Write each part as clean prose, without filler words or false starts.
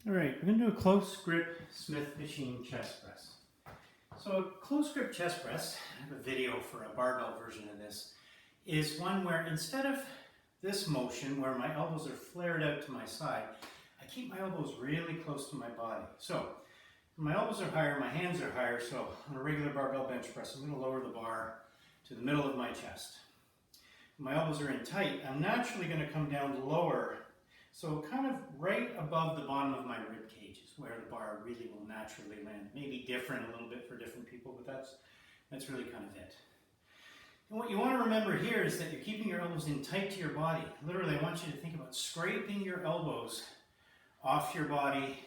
All right, we're going to do a close grip Smith machine chest press. So a close grip chest press, I have a video for a barbell version of this, is one where instead of this motion where my elbows are flared out to my side, I keep my elbows really close to my body. So my elbows are higher, my hands are higher, so on a regular barbell bench press, I'm going to lower the bar to the middle of my chest. My elbows are in tight, I'm naturally going to come down lower. So kind of right above the bottom of my rib cage is where the bar really will naturally land. Maybe different a little bit for different people, but that's really kind of it. And what you want to remember here is that you're keeping your elbows in tight to your body. Literally, I want you to think about scraping your elbows off your body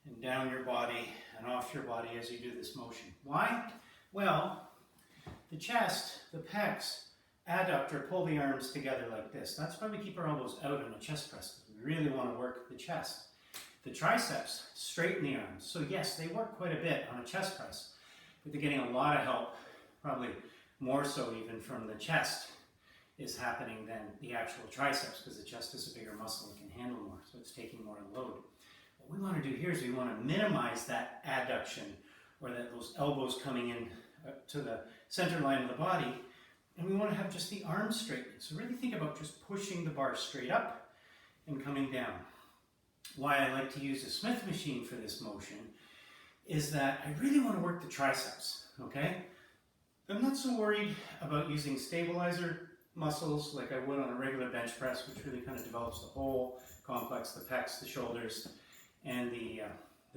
and down your body and off your body as you do this motion. Why? Well, the chest, the pecs, adductor, pull the arms together like this. That's why we keep our elbows out on a chest press. We really want to work the chest. The triceps straighten the arms. So yes, they work quite a bit on a chest press, but they're getting a lot of help, probably more so even from the chest is happening than the actual triceps, because the chest is a bigger muscle and can handle more, so it's taking more load. What we want to do here is we want to minimize that adduction, or those elbows coming in to the center line of the body, and we want to have just the arms straightened. So really think about just pushing the bar straight up and coming down. Why I like to use a Smith machine for this motion is that I really want to work the triceps, okay? I'm not so worried about using stabilizer muscles like I would on a regular bench press, which really kind of develops the whole complex, the pecs, the shoulders, and the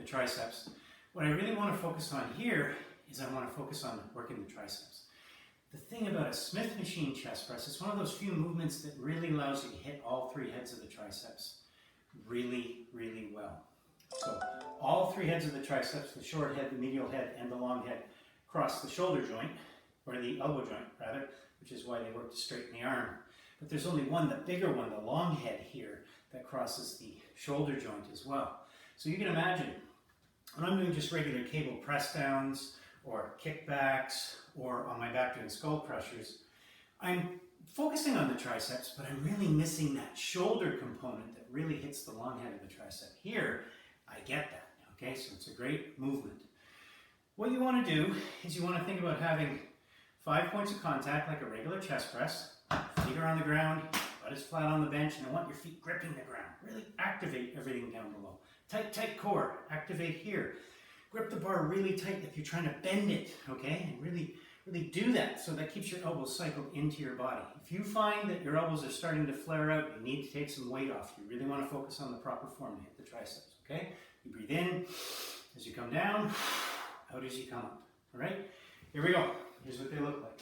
triceps. What I really want to focus on here is I want to focus on working the triceps. The thing about a Smith machine chest press, it's one of those few movements that really allows you to hit all three heads of the triceps really, really well. So all three heads of the triceps, the short head, the medial head, and the long head, cross the shoulder joint, or the elbow joint rather, which is why they work to straighten the arm. But there's only one, the bigger one, the long head here, that crosses the shoulder joint as well. So you can imagine, when I'm doing just regular cable press downs, or kickbacks, or on my back doing skull crushers, I'm focusing on the triceps, but I'm really missing that shoulder component that really hits the long head of the tricep. Here, I get that, okay? So it's a great movement. What you want to do is you want to think about having 5 points of contact like a regular chest press. Feet are on the ground, butt is flat on the bench, and I want your feet gripping the ground. Really activate everything down below. Tight, tight core, activate here. Grip the bar really tight like you're trying to bend it, okay? And really do that so that keeps your elbows cycled into your body. If you find that your elbows are starting to flare out, you need to take some weight off. You really want to focus on the proper form to hit the triceps, okay? You breathe in as you come down, out as you come up, all right? Here we go. Here's what they look like.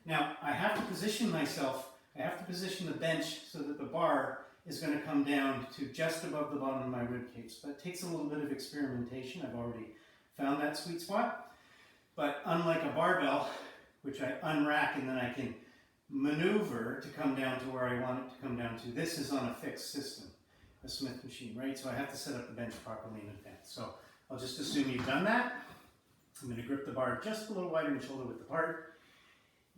Now, I have to position myself, I have to position the bench so that the bar is going to come down to just above the bottom of my rib cage. So that takes a little bit of experimentation. I've already found that sweet spot. But unlike a barbell, which I unrack and then I can maneuver to come down to where I want it to come down to, this is on a fixed system, a Smith machine, right? So I have to set up the bench properly in advance. So I'll just assume you've done that. I'm going to grip the bar just a little wider and shoulder width apart.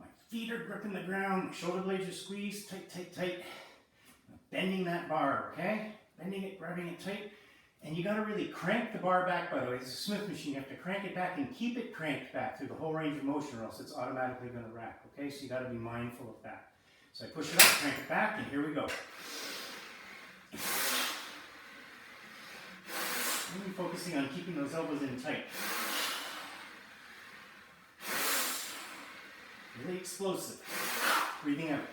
My feet are gripping the ground, shoulder blades are squeezed, tight, tight, tight. I'm bending that bar, okay? Bending it, grabbing it tight. And you got to really crank the bar back, by the way. It's a Smith machine. You have to crank it back and keep it cranked back through the whole range of motion, or else it's automatically going to rack, okay? So you got to be mindful of that. So I push it up, crank it back, and here we go. Really focusing on keeping those elbows in tight. Really explosive. Breathing out.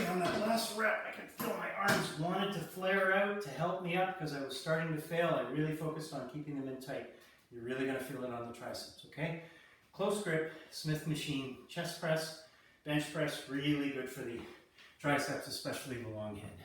On that last rep, I could feel my arms wanted to flare out to help me up because I was starting to fail. I really focused on keeping them in tight. You're really going to feel it on the triceps, okay? Close grip, Smith machine, chest press, bench press, really good for the triceps, especially the long head.